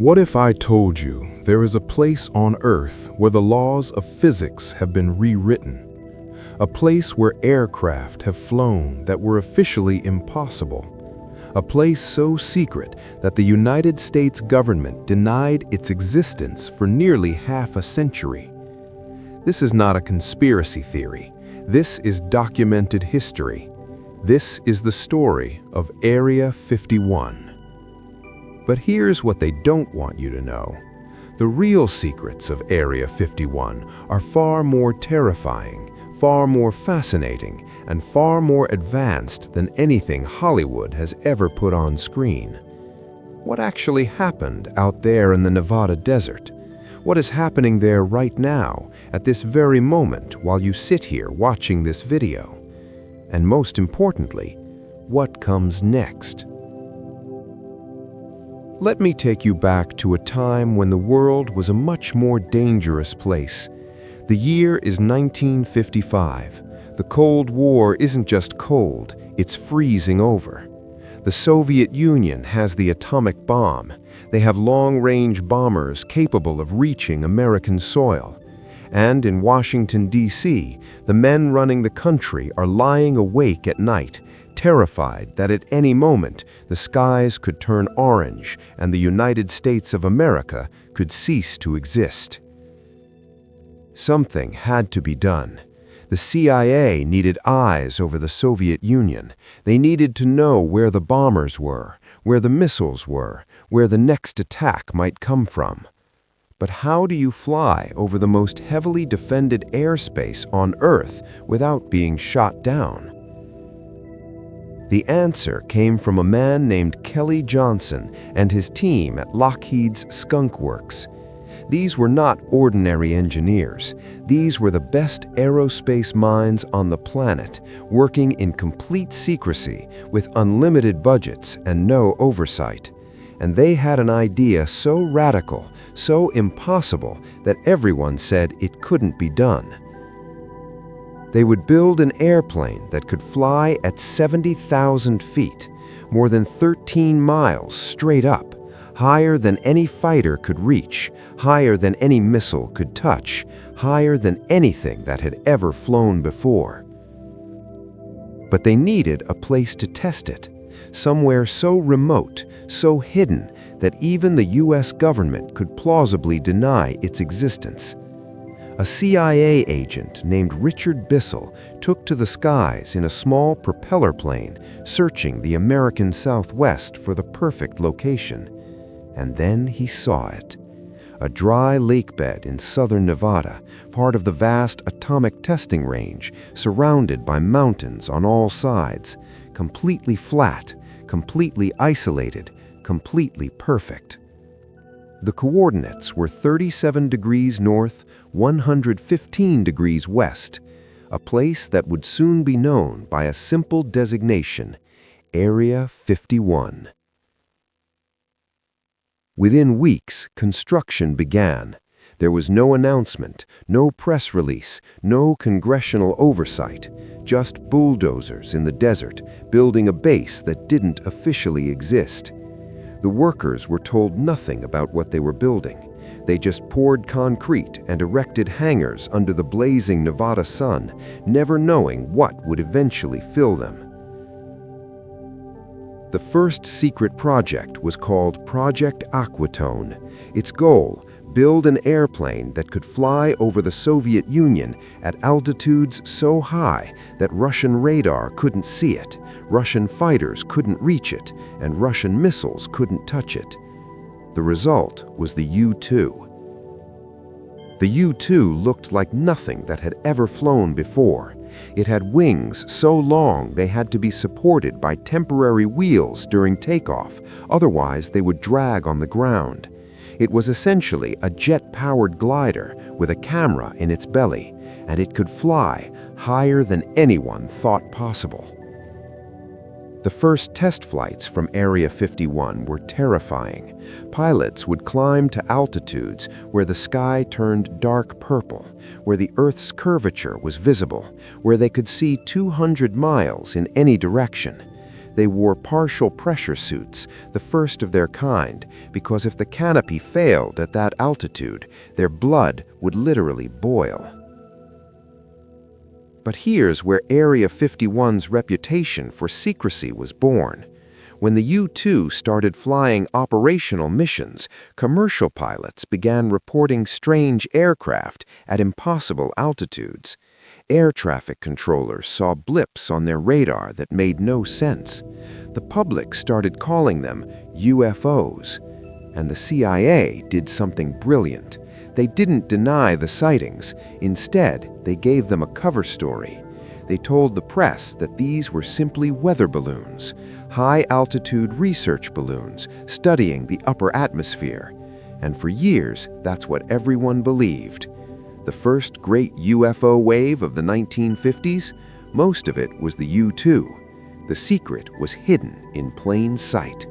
What if I told you there is a place on Earth where the laws of physics have been rewritten? A place where aircraft have flown that were officially impossible. A place so secret that the United States government denied its existence for nearly half a century. This is not a conspiracy theory. This is documented history. This is the story of Area 51. But here's what they don't want you to know. The real secrets of Area 51 are far more terrifying, far more fascinating, and far more advanced than anything Hollywood has ever put on screen. What actually happened out there in the Nevada desert? What is happening there right now, at this very moment, while you sit here watching this video? And most importantly, what comes next? Let me take you back to a time when the world was a much more dangerous place. The year is 1955. The Cold War isn't just cold, it's freezing over. The Soviet Union has the atomic bomb. They have long-range bombers capable of reaching American soil. And in Washington, D.C., the men running the country are lying awake at night, terrified that at any moment the skies could turn orange and the United States of America could cease to exist. Something had to be done. The CIA needed eyes over the Soviet Union. They needed to know where the bombers were, where the missiles were, where the next attack might come from. But how do you fly over the most heavily defended airspace on Earth without being shot down? The answer came from a man named Kelly Johnson and his team at Lockheed's Skunk Works. These were not ordinary engineers. These were the best aerospace minds on the planet, working in complete secrecy with unlimited budgets and no oversight. And they had an idea so radical, so impossible, that everyone said it couldn't be done. They would build an airplane that could fly at 70,000 feet, more than 13 miles straight up, higher than any fighter could reach, higher than any missile could touch, higher than anything that had ever flown before. But they needed a place to test it, somewhere so remote, so hidden, that even the U.S. government could plausibly deny its existence. A CIA agent named Richard Bissell took to the skies in a small propeller plane, searching the American Southwest for the perfect location. And then he saw it. A dry lake bed in southern Nevada, part of the vast atomic testing range, surrounded by mountains on all sides, completely flat, completely isolated, completely perfect. The coordinates were 37 degrees north, 115 degrees west, a place that would soon be known by a simple designation, Area 51. Within weeks, construction began. There was no announcement, no press release, no congressional oversight, just bulldozers in the desert building a base that didn't officially exist. The workers were told nothing about what they were building. They just poured concrete and erected hangars under the blazing Nevada sun, never knowing what would eventually fill them. The first secret project was called Project Aquatone. Its goal, build an airplane that could fly over the Soviet Union at altitudes so high that Russian radar couldn't see it, Russian fighters couldn't reach it, and Russian missiles couldn't touch it. The result was the U-2. The U-2 looked like nothing that had ever flown before. It had wings so long they had to be supported by temporary wheels during takeoff, otherwise they would drag on the ground. It was essentially a jet-powered glider with a camera in its belly, and it could fly higher than anyone thought possible. The first test flights from Area 51 were terrifying. Pilots would climb to altitudes where the sky turned dark purple, where the Earth's curvature was visible, where they could see 200 miles in any direction. They wore partial pressure suits, the first of their kind, because if the canopy failed at that altitude, their blood would literally boil. But here's where Area 51's reputation for secrecy was born. When the U-2 started flying operational missions, commercial pilots began reporting strange aircraft at impossible altitudes. Air traffic controllers saw blips on their radar that made no sense. The public started calling them UFOs. And the CIA did something brilliant. They didn't deny the sightings. Instead, they gave them a cover story. They told the press that these were simply weather balloons, high-altitude research balloons studying the upper atmosphere. And for years, that's what everyone believed. The first great UFO wave of the 1950s, most of it was the U-2. The secret was hidden in plain sight.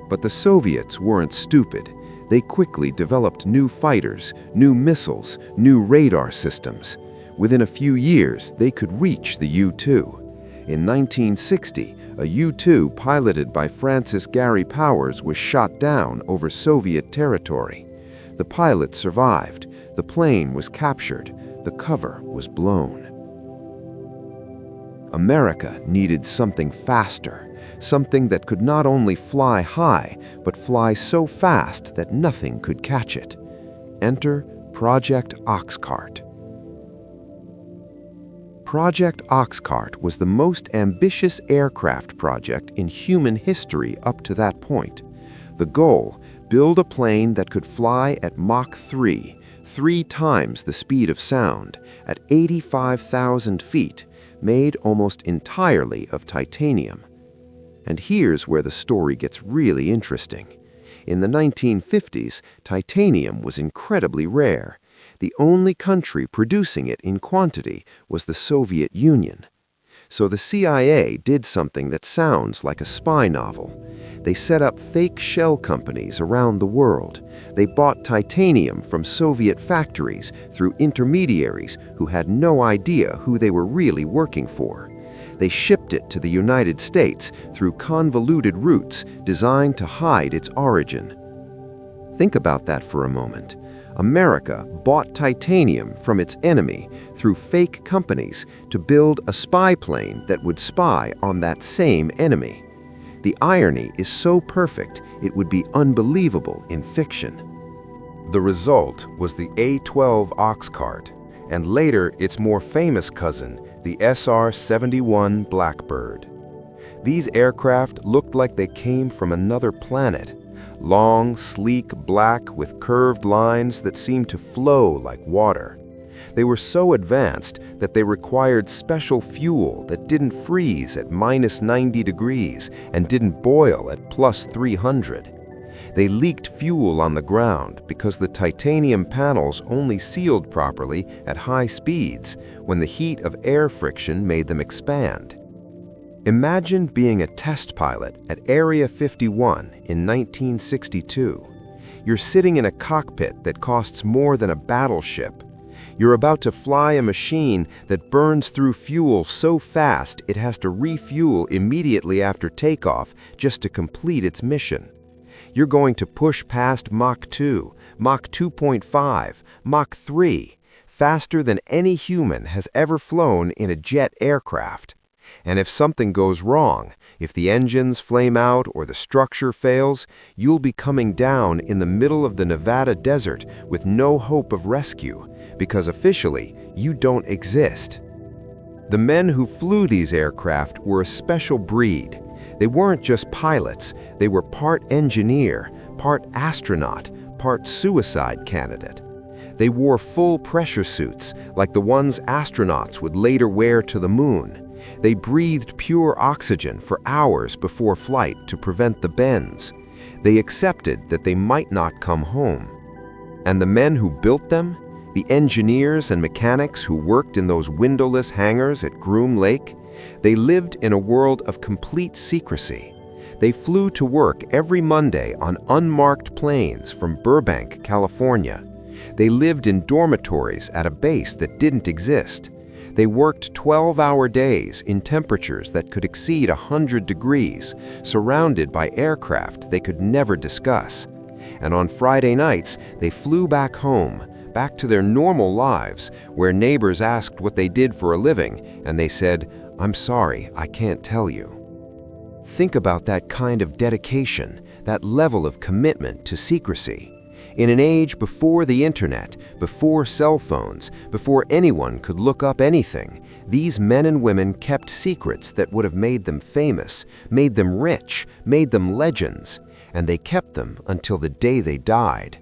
But the Soviets weren't stupid. They quickly developed new fighters, new missiles, new radar systems. Within a few years, they could reach the U-2. In 1960, a U-2 piloted by Francis Gary Powers was shot down over Soviet territory. The pilot survived, the plane was captured, the cover was blown. America needed something faster, something that could not only fly high, but fly so fast that nothing could catch it. Enter Project Oxcart. Project Oxcart was the most ambitious aircraft project in human history up to that point. The goal: build a plane that could fly at Mach 3, 3 times the speed of sound, at 85,000 feet, made almost entirely of titanium. And here's where the story gets really interesting. In the 1950s, titanium was incredibly rare. The only country producing it in quantity was the Soviet Union. So the CIA did something that sounds like a spy novel. They set up fake shell companies around the world. They bought titanium from Soviet factories through intermediaries who had no idea who they were really working for. They shipped it to the United States through convoluted routes designed to hide its origin. Think about that for a moment. America bought titanium from its enemy through fake companies to build a spy plane that would spy on that same enemy. The irony is so perfect, it would be unbelievable in fiction. The result was the A-12 Oxcart, and later its more famous cousin, the SR-71 Blackbird. These aircraft looked like they came from another planet. Long, sleek, black with curved lines that seemed to flow like water. They were so advanced that they required special fuel that didn't freeze at -90 degrees and didn't boil at +300. They leaked fuel on the ground because the titanium panels only sealed properly at high speeds when the heat of air friction made them expand. Imagine being a test pilot at Area 51 in 1962. You're sitting in a cockpit that costs more than a battleship. You're about to fly a machine that burns through fuel so fast it has to refuel immediately after takeoff just to complete its mission. You're going to push past Mach 2, Mach 2.5, Mach 3, faster than any human has ever flown in a jet aircraft. And if something goes wrong, if the engines flame out or the structure fails, you'll be coming down in the middle of the Nevada desert with no hope of rescue, because officially, you don't exist. The men who flew these aircraft were a special breed. They weren't just pilots, they were part engineer, part astronaut, part suicide candidate. They wore full pressure suits, like the ones astronauts would later wear to the moon. They breathed pure oxygen for hours before flight to prevent the bends. They accepted that they might not come home. And the men who built them, the engineers and mechanics who worked in those windowless hangars at Groom Lake, they lived in a world of complete secrecy. They flew to work every Monday on unmarked planes from Burbank, California. They lived in dormitories at a base that didn't exist. They worked 12-hour days in temperatures that could exceed 100 degrees, surrounded by aircraft they could never discuss. And on Friday nights, they flew back home, back to their normal lives, where neighbors asked what they did for a living, and they said, "I'm sorry, I can't tell you." Think about that kind of dedication, that level of commitment to secrecy. In an age before the internet, before cell phones, before anyone could look up anything, these men and women kept secrets that would have made them famous, made them rich, made them legends, and they kept them until the day they died.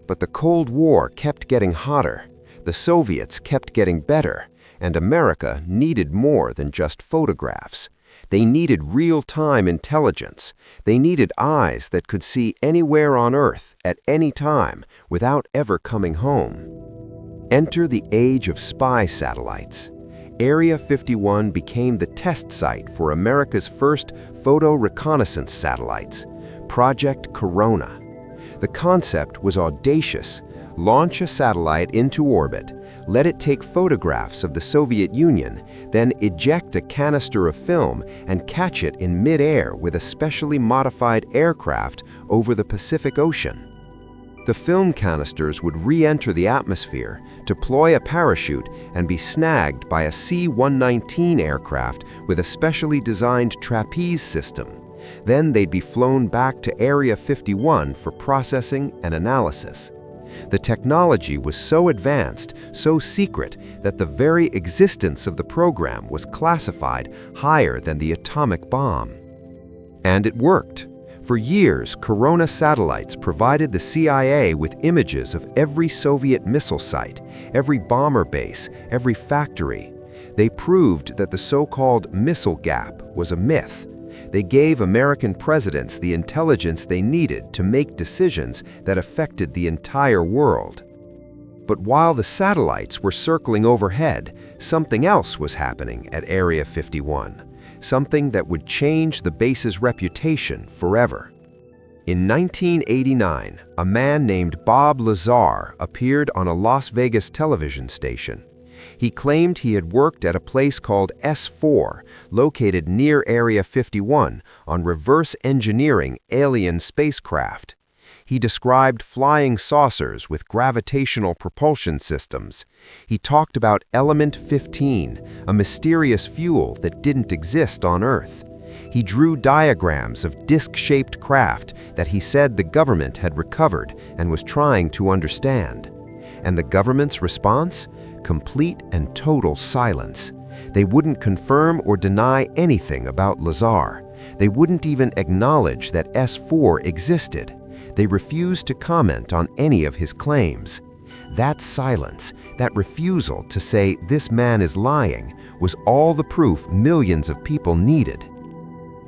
But the Cold War kept getting hotter, the Soviets kept getting better, and America needed more than just photographs. They needed real-time intelligence. They needed eyes that could see anywhere on Earth at any time without ever coming home. Enter the age of spy satellites. Area 51 became the test site for America's first photo reconnaissance satellites, Project Corona. The concept was audacious. Launch a satellite into orbit, let it take photographs of the Soviet Union, then eject a canister of film and catch it in mid-air with a specially modified aircraft over the Pacific Ocean. The film canisters would re-enter the atmosphere, deploy a parachute, and be snagged by a C-119 aircraft with a specially designed trapeze system. Then they'd be flown back to Area 51 for processing and analysis. The technology was so advanced, so secret, that the very existence of the program was classified higher than the atomic bomb. And it worked. For years, Corona satellites provided the CIA with images of every Soviet missile site, every bomber base, every factory. They proved that the so-called missile gap was a myth. They gave American presidents the intelligence they needed to make decisions that affected the entire world. But while the satellites were circling overhead, something else was happening at Area 51, something that would change the base's reputation forever. In 1989, a man named Bob Lazar appeared on a Las Vegas television station. He claimed he had worked at a place called S4, located near Area 51, on reverse engineering alien spacecraft. He described flying saucers with gravitational propulsion systems. He talked about Element 15, a mysterious fuel that didn't exist on Earth. He drew diagrams of disc-shaped craft that he said the government had recovered and was trying to understand. And the government's response? Complete and total silence. They wouldn't confirm or deny anything about Lazar. They wouldn't even acknowledge that S4 existed. They refused to comment on any of his claims. That silence, that refusal to say this man is lying, was all the proof millions of people needed.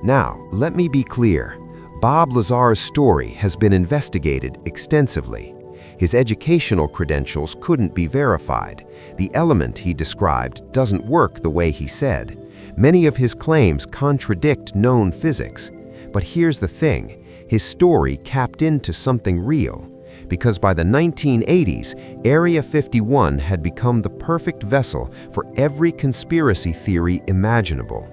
Now, let me be clear. Bob Lazar's story has been investigated extensively. His educational credentials couldn't be verified. The element he described doesn't work the way he said. Many of his claims contradict known physics. But here's the thing, his story capped into something real. Because by the 1980s, Area 51 had become the perfect vessel for every conspiracy theory imaginable.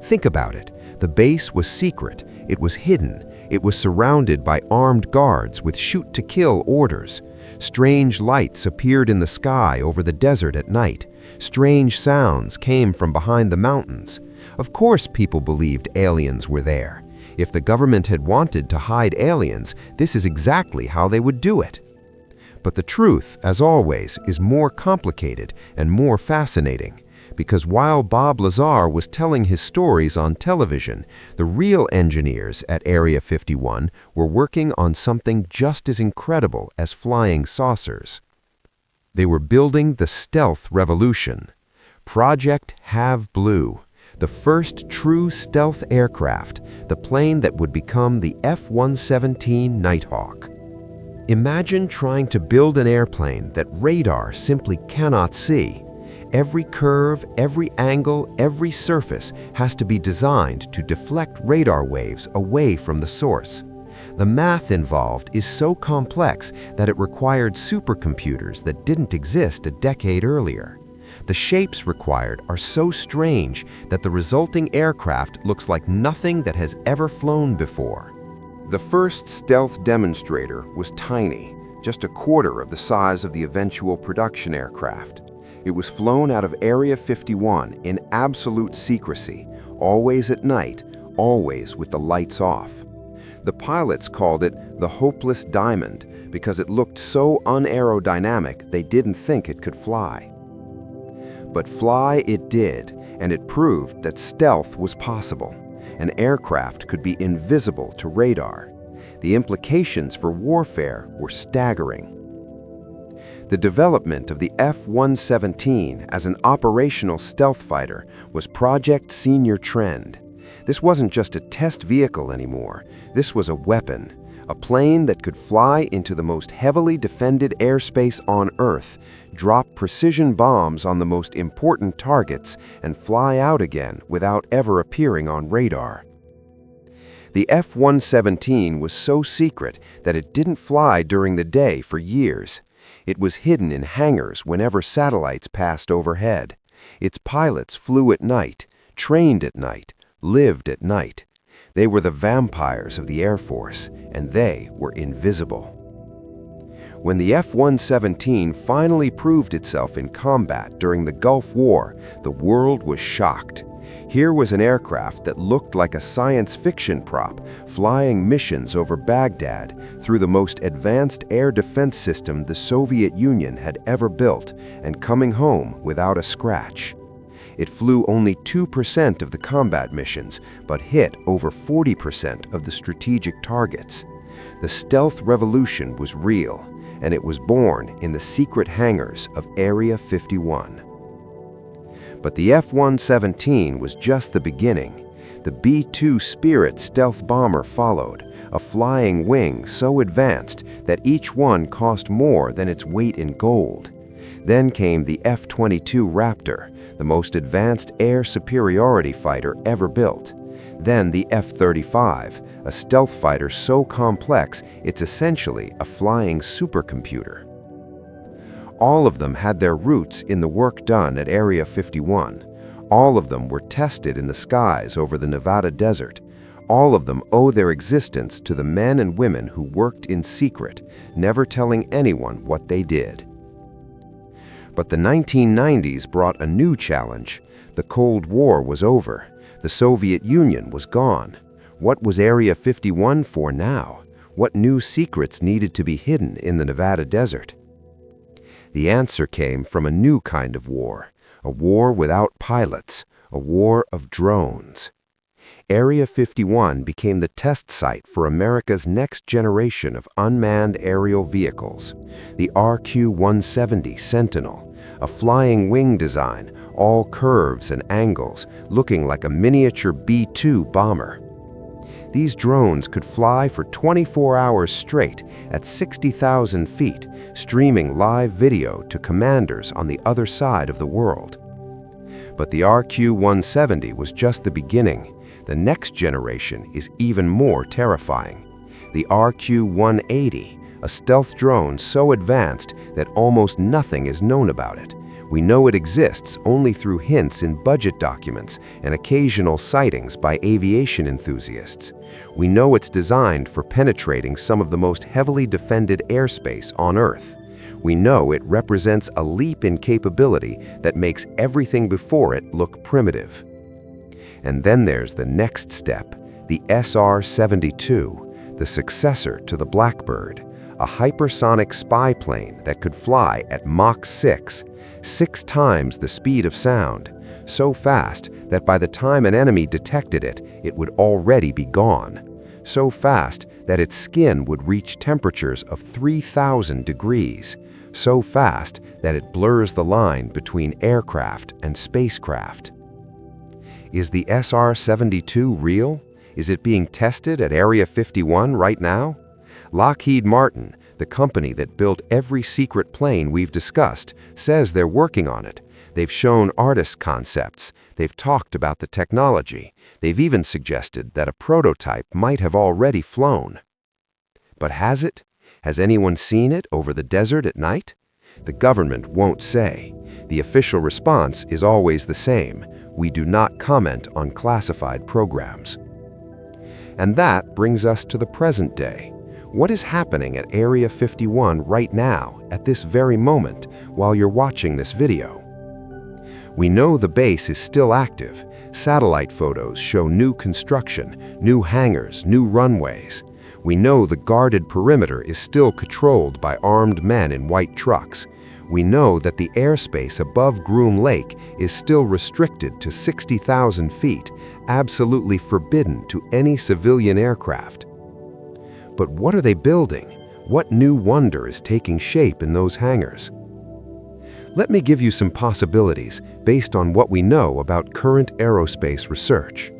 Think about it. The base was secret, it was hidden, it was surrounded by armed guards with shoot-to-kill orders. Strange lights appeared in the sky over the desert at night. Strange sounds came from behind the mountains. Of course people believed aliens were there. If the government had wanted to hide aliens, this is exactly how they would do it. But the truth, as always, is more complicated and more fascinating. Because while Bob Lazar was telling his stories on television, the real engineers at Area 51 were working on something just as incredible as flying saucers. They were building the stealth revolution. Project Have Blue, the first true stealth aircraft, the plane that would become the F-117 Nighthawk. Imagine trying to build an airplane that radar simply cannot see. Every curve, every angle, every surface has to be designed to deflect radar waves away from the source. The math involved is so complex that it required supercomputers that didn't exist a decade earlier. The shapes required are so strange that the resulting aircraft looks like nothing that has ever flown before. The first stealth demonstrator was tiny, just a quarter of the size of the eventual production aircraft. It was flown out of Area 51 in absolute secrecy, always at night, always with the lights off. The pilots called it the Hopeless Diamond because it looked so unaerodynamic they didn't think it could fly. But fly it did, and it proved that stealth was possible. An aircraft could be invisible to radar. The implications for warfare were staggering. The development of the F-117 as an operational stealth fighter was Project Senior Trend. This wasn't just a test vehicle anymore. This was a weapon, a plane that could fly into the most heavily defended airspace on Earth, drop precision bombs on the most important targets, and fly out again without ever appearing on radar. The F-117 was so secret that it didn't fly during the day for years. It was hidden in hangars whenever satellites passed overhead. Its pilots flew at night, trained at night, lived at night. They were the vampires of the Air Force, and they were invisible. When the F-117 finally proved itself in combat during the Gulf War, the world was shocked. Here was an aircraft that looked like a science fiction prop, flying missions over Baghdad through the most advanced air defense system the Soviet Union had ever built, and coming home without a scratch. It flew only 2% of the combat missions, but hit over 40% of the strategic targets. The stealth revolution was real, and it was born in the secret hangars of Area 51. But the F-117 was just the beginning. The B-2 Spirit stealth bomber followed, a flying wing so advanced that each one cost more than its weight in gold. Then came the F-22 Raptor, the most advanced air superiority fighter ever built. Then the F-35, a stealth fighter so complex it's essentially a flying supercomputer. All of them had their roots in the work done at Area 51. All of them were tested in the skies over the Nevada desert. All of them owe their existence to the men and women who worked in secret, never telling anyone what they did. But the 1990s brought a new challenge. The Cold War was over. The Soviet Union was gone. What was Area 51 for now? What new secrets needed to be hidden in the Nevada desert? The answer came from a new kind of war, a war without pilots, a war of drones. Area 51 became the test site for America's next generation of unmanned aerial vehicles, the RQ-170 Sentinel, a flying wing design, all curves and angles, looking like a miniature B-2 bomber. These drones could fly for 24 hours straight at 60,000 feet, streaming live video to commanders on the other side of the world. But the RQ-170 was just the beginning. The next generation is even more terrifying. The RQ-180, a stealth drone so advanced that almost nothing is known about it. We know it exists only through hints in budget documents and occasional sightings by aviation enthusiasts. We know it's designed for penetrating some of the most heavily defended airspace on Earth. We know it represents a leap in capability that makes everything before it look primitive. And then there's the next step, the SR-72, the successor to the Blackbird, a hypersonic spy plane that could fly at Mach 6, 6 times the speed of sound, so fast that by the time an enemy detected it, it would already be gone, so fast that its skin would reach temperatures of 3,000 degrees, so fast that it blurs the line between aircraft and spacecraft. Is the SR-72 real? Is it being tested at Area 51 right now? Lockheed Martin, the company that built every secret plane we've discussed, says they're working on it. They've shown artist concepts. They've talked about the technology. They've even suggested that a prototype might have already flown. But has it? Has anyone seen it over the desert at night? The government won't say. The official response is always the same: we do not comment on classified programs. And that brings us to the present day. What is happening at Area 51 right now, at this very moment, while you're watching this video? We know the base is still active. Satellite photos show new construction, new hangars, new runways. We know the guarded perimeter is still controlled by armed men in white trucks. We know that the airspace above Groom Lake is still restricted to 60,000 feet, absolutely forbidden to any civilian aircraft. But what are they building? What new wonder is taking shape in those hangars? Let me give you some possibilities based on what we know about current aerospace research.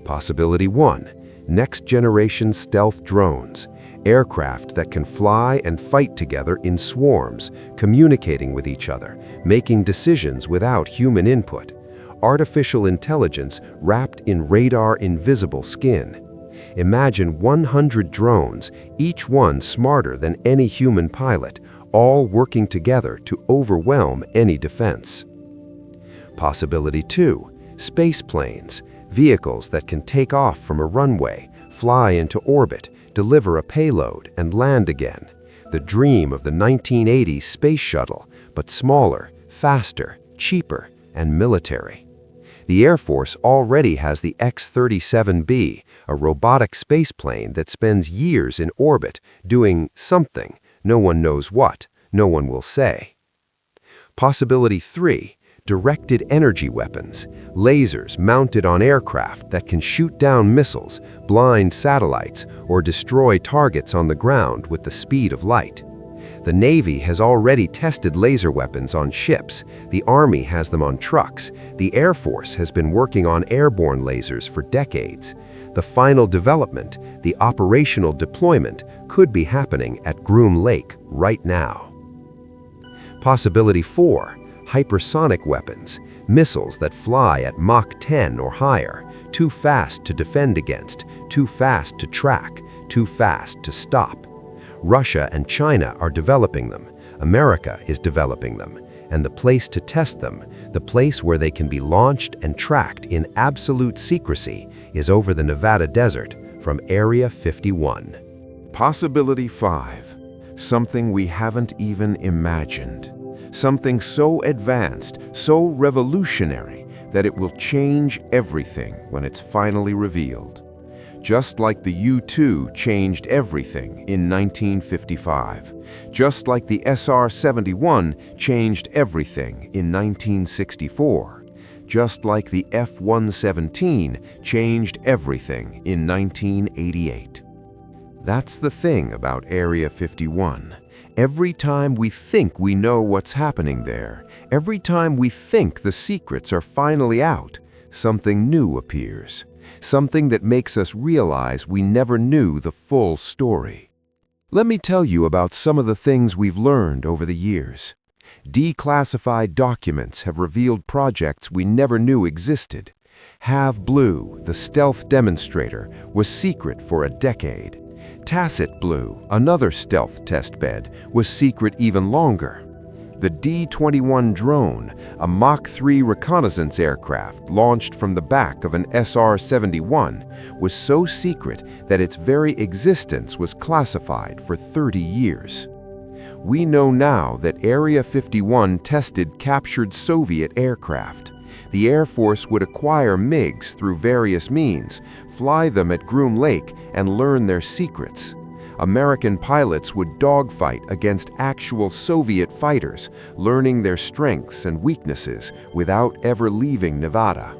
Possibility 1. Next-generation stealth drones. Aircraft that can fly and fight together in swarms, communicating with each other, making decisions without human input. Artificial intelligence wrapped in radar-invisible skin. Imagine 100 drones, each one smarter than any human pilot, all working together to overwhelm any defense. Possibility 2. Space planes. Vehicles that can take off from a runway, fly into orbit, deliver a payload, and land again. The dream of the 1980s space shuttle, but smaller, faster, cheaper, and military. The Air Force already has the X-37B, a robotic spaceplane that spends years in orbit doing something. No one knows what. No one will say. Possibility 3. Directed energy weapons. Lasers mounted on aircraft that can shoot down missiles, blind satellites, or destroy targets on the ground with the speed of light. The Navy has already tested laser weapons on ships. The Army has them on trucks. The Air Force has been working on airborne lasers for decades. The final development, the operational deployment, could be happening at Groom Lake right now. Possibility 4. Hypersonic weapons. Missiles that fly at Mach 10 or higher, too fast to defend against, too fast to track, too fast to stop. Russia and China are developing them. America is developing them. And the place to test them, the place where they can be launched and tracked in absolute secrecy, is over the Nevada desert from Area 51. Possibility 5. Something we haven't even imagined. Something so advanced, so revolutionary, that it will change everything when it's finally revealed. Just like the U-2 changed everything in 1955. Just like the SR-71 changed everything in 1964. Just like the F-117 changed everything in 1988. That's the thing about Area 51. Every time we think we know what's happening there, every time we think the secrets are finally out, something new appears. Something that makes us realize we never knew the full story. Let me tell you about some of the things we've learned over the years. Declassified documents have revealed projects we never knew existed. Have Blue, the stealth demonstrator, was secret for a decade. Tacit Blue, another stealth testbed, was secret even longer. The D-21 drone, a Mach 3 reconnaissance aircraft launched from the back of an SR-71, was so secret that its very existence was classified for 30 years. We know now that Area 51 tested captured Soviet aircraft. The Air Force would acquire MiGs through various means, fly them at Groom Lake, and learn their secrets. American pilots would dogfight against actual Soviet fighters, learning their strengths and weaknesses without ever leaving Nevada.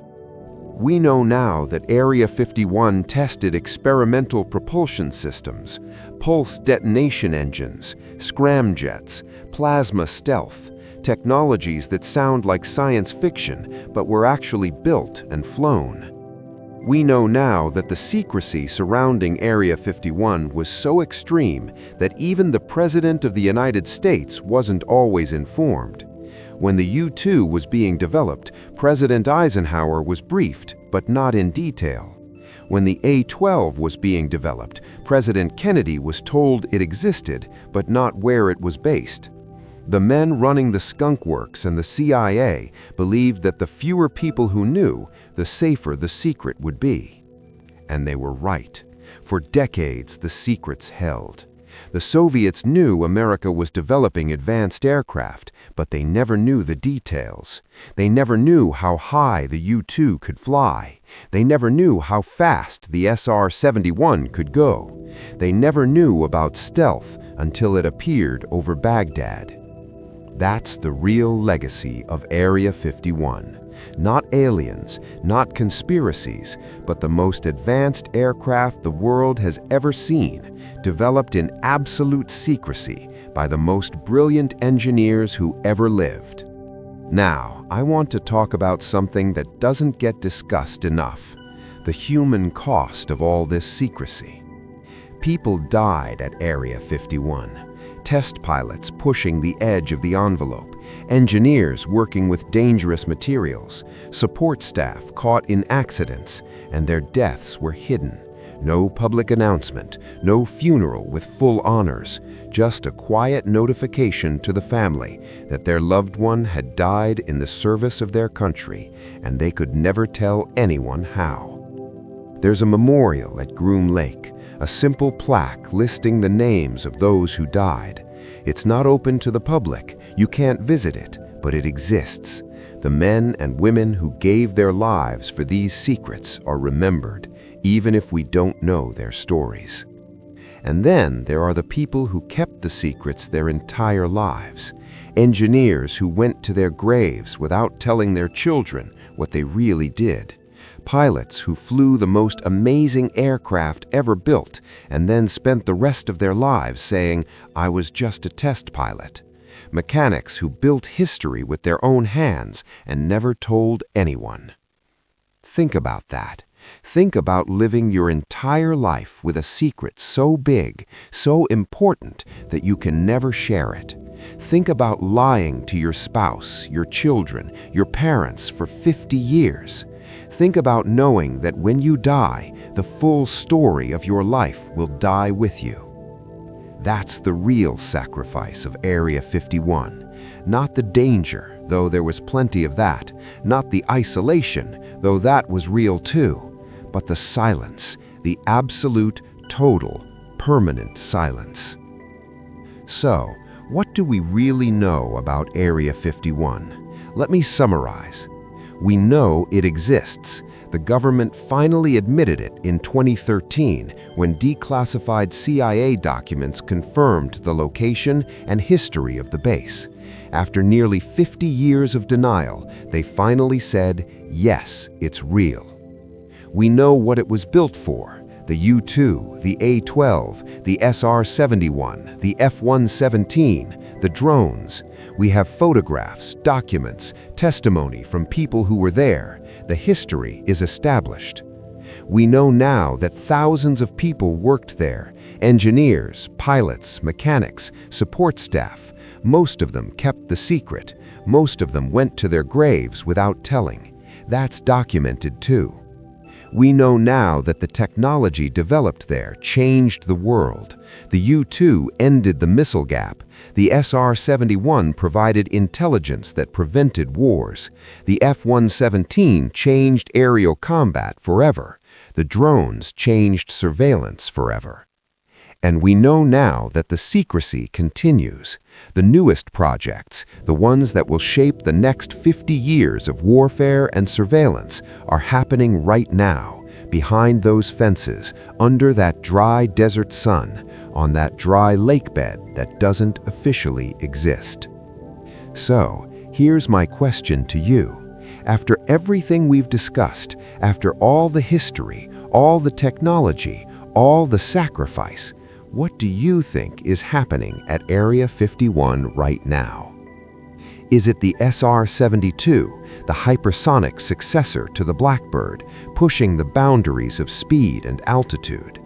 We know now that Area 51 tested experimental propulsion systems, pulse detonation engines, scramjets, plasma stealth, technologies that sound like science fiction but were actually built and flown. We know now that the secrecy surrounding Area 51 was so extreme that even the President of the United States wasn't always informed. When the U-2 was being developed, President Eisenhower was briefed, but not in detail. When the A-12 was being developed, President Kennedy was told it existed, but not where it was based. The men running the skunk works and the CIA believed that the fewer people who knew, the safer the secret would be. And they were right. For decades, the secrets held. The Soviets knew America was developing advanced aircraft, but they never knew the details. They never knew how high the U-2 could fly. They never knew how fast the SR-71 could go. They never knew about stealth until it appeared over Baghdad. That's the real legacy of Area 51. Not aliens, not conspiracies, but the most advanced aircraft the world has ever seen, developed in absolute secrecy by the most brilliant engineers who ever lived. Now, I want to talk about something that doesn't get discussed enough: the human cost of all this secrecy. People died at Area 51. Test pilots pushing the edge of the envelope, engineers working with dangerous materials, support staff caught in accidents, and their deaths were hidden. No public announcement, no funeral with full honors, just a quiet notification to the family that their loved one had died in the service of their country, and they could never tell anyone how. There's a memorial at Groom Lake, a simple plaque listing the names of those who died. It's not open to the public, you can't visit it, but it exists. The men and women who gave their lives for these secrets are remembered, even if we don't know their stories. And then there are the people who kept the secrets their entire lives. Engineers who went to their graves without telling their children what they really did. Pilots who flew the most amazing aircraft ever built and then spent the rest of their lives saying, "I was just a test pilot." Mechanics who built history with their own hands and never told anyone. Think about that. Think about living your entire life with a secret so big, so important that you can never share it. Think about lying to your spouse, your children, your parents for 50 years. Think about knowing that when you die, the full story of your life will die with you. That's the real sacrifice of Area 51. Not the danger, though there was plenty of that. Not the isolation, though that was real too. But the silence, the absolute, total, permanent silence. So, what do we really know about Area 51? Let me summarize. We know it exists. The government finally admitted it in 2013 when declassified CIA documents confirmed the location and history of the base. After nearly 50 years of denial, they finally said, yes, it's real. We know what it was built for: the U-2, the A-12, the SR-71, the F-117, the drones. We have photographs, documents, testimony from people who were there. The history is established. We know now that thousands of people worked there: engineers, pilots, mechanics, support staff. Most of them kept the secret. Most of them went to their graves without telling. That's documented too. We know now that the technology developed there changed the world. The U-2 ended the missile gap. The SR-71 provided intelligence that prevented wars. The F-117 changed aerial combat forever. The drones changed surveillance forever. And we know now that the secrecy continues. The newest projects, the ones that will shape the next 50 years of warfare and surveillance, are happening right now, behind those fences, under that dry desert sun, on that dry lake bed that doesn't officially exist. So, here's my question to you. After everything we've discussed, after all the history, all the technology, all the sacrifice, what do you think is happening at Area 51 right now? Is it the SR-72, the hypersonic successor to the Blackbird, pushing the boundaries of speed and altitude?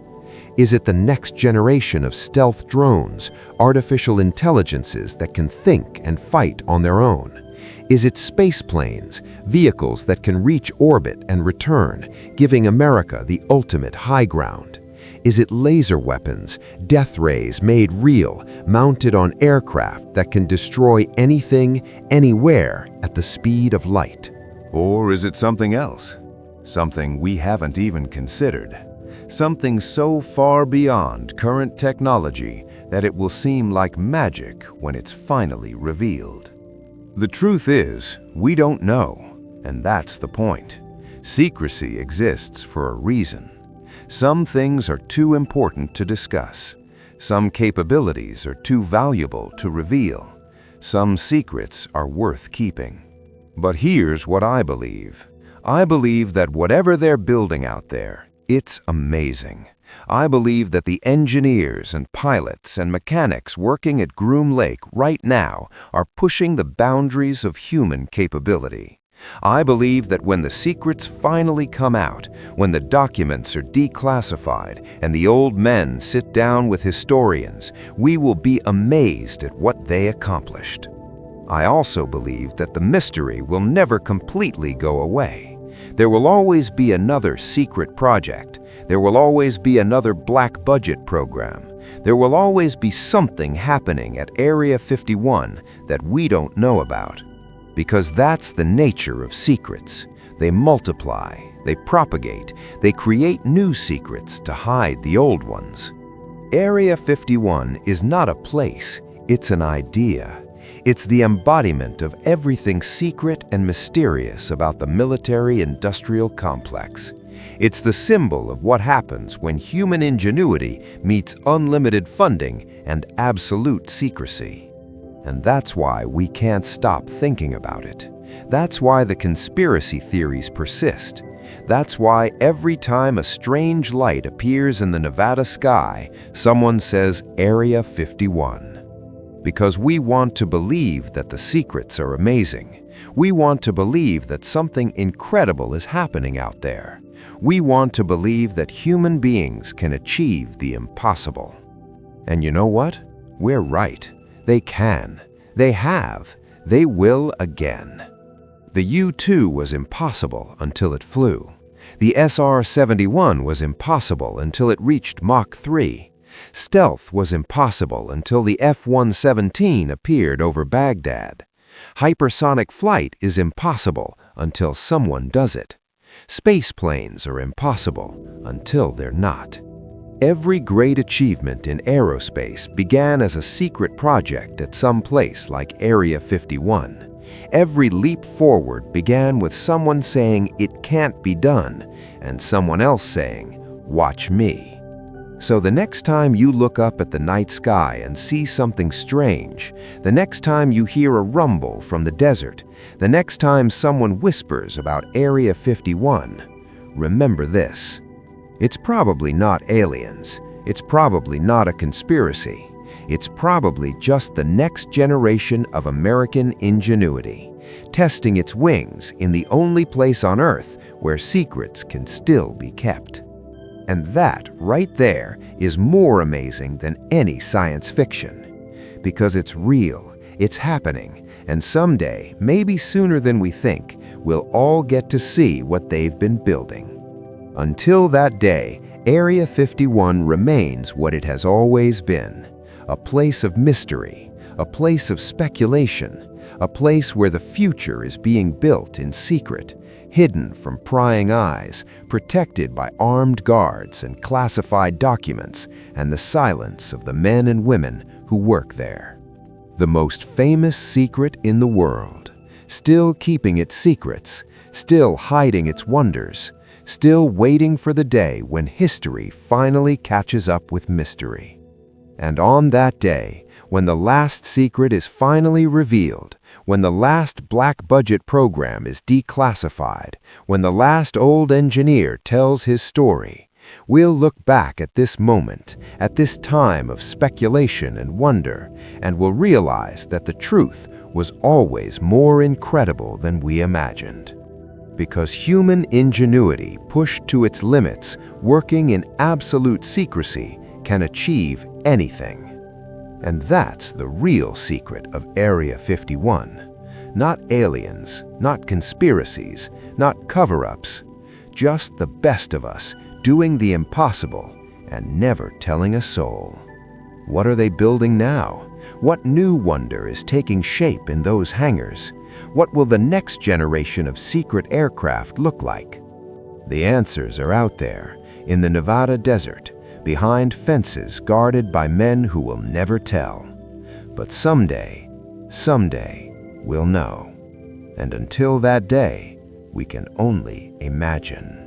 Is it the next generation of stealth drones, artificial intelligences that can think and fight on their own? Is it space planes, vehicles that can reach orbit and return, giving America the ultimate high ground? Is it laser weapons, death rays made real, mounted on aircraft that can destroy anything, anywhere, at the speed of light? Or is it something else? Something we haven't even considered. Something so far beyond current technology that it will seem like magic when it's finally revealed. The truth is, we don't know, and that's the point. Secrecy exists for a reason. Some things are too important to discuss. Some capabilities are too valuable to reveal. Some secrets are worth keeping. But here's what I believe. I believe that whatever they're building out there, it's amazing. I believe that the engineers and pilots and mechanics working at Groom Lake right now are pushing the boundaries of human capability. I believe that when the secrets finally come out, when the documents are declassified and the old men sit down with historians, we will be amazed at what they accomplished. I also believe that the mystery will never completely go away. There will always be another secret project. There will always be another black budget program. There will always be something happening at Area 51 that we don't know about. Because that's the nature of secrets. They multiply, they propagate, they create new secrets to hide the old ones. Area 51 is not a place, it's an idea. It's the embodiment of everything secret and mysterious about the military-industrial complex. It's the symbol of what happens when human ingenuity meets unlimited funding and absolute secrecy. And that's why we can't stop thinking about it. That's why the conspiracy theories persist. That's why every time a strange light appears in the Nevada sky, someone says Area 51. Because we want to believe that the secrets are amazing. We want to believe that something incredible is happening out there. We want to believe that human beings can achieve the impossible. And you know what? We're right. They can. They have. They will again. The U-2 was impossible until it flew. The SR-71 was impossible until it reached Mach 3. Stealth was impossible until the F-117 appeared over Baghdad. Hypersonic flight is impossible until someone does it. Space planes are impossible until they're not. Every great achievement in aerospace began as a secret project at some place like Area 51. Every leap forward began with someone saying it can't be done and someone else saying, "Watch me." So the next time you look up at the night sky and see something strange, the next time you hear a rumble from the desert, the next time someone whispers about Area 51, remember this. It's probably not aliens. It's probably not a conspiracy. It's probably just the next generation of American ingenuity, testing its wings in the only place on Earth where secrets can still be kept. And that, right there, is more amazing than any science fiction. Because it's real, it's happening, and someday, maybe sooner than we think, we'll all get to see what they've been building. Until that day, Area 51 remains what it has always been. A place of mystery, a place of speculation, a place where the future is being built in secret, hidden from prying eyes, protected by armed guards and classified documents, and the silence of the men and women who work there. The most famous secret in the world, still keeping its secrets, still hiding its wonders, still waiting for the day when history finally catches up with mystery. And on that day, when the last secret is finally revealed, when the last black budget program is declassified, when the last old engineer tells his story, we'll look back at this moment, at this time of speculation and wonder, and we'll realize that the truth was always more incredible than we imagined. Because human ingenuity pushed to its limits, working in absolute secrecy, can achieve anything. And that's the real secret of Area 51. Not aliens, not conspiracies, not cover-ups. Just the best of us doing the impossible and never telling a soul. What are they building now? What new wonder is taking shape in those hangars? What will the next generation of secret aircraft look like? The answers are out there, in the Nevada desert, behind fences guarded by men who will never tell. But someday, we'll know. And until that day, we can only imagine.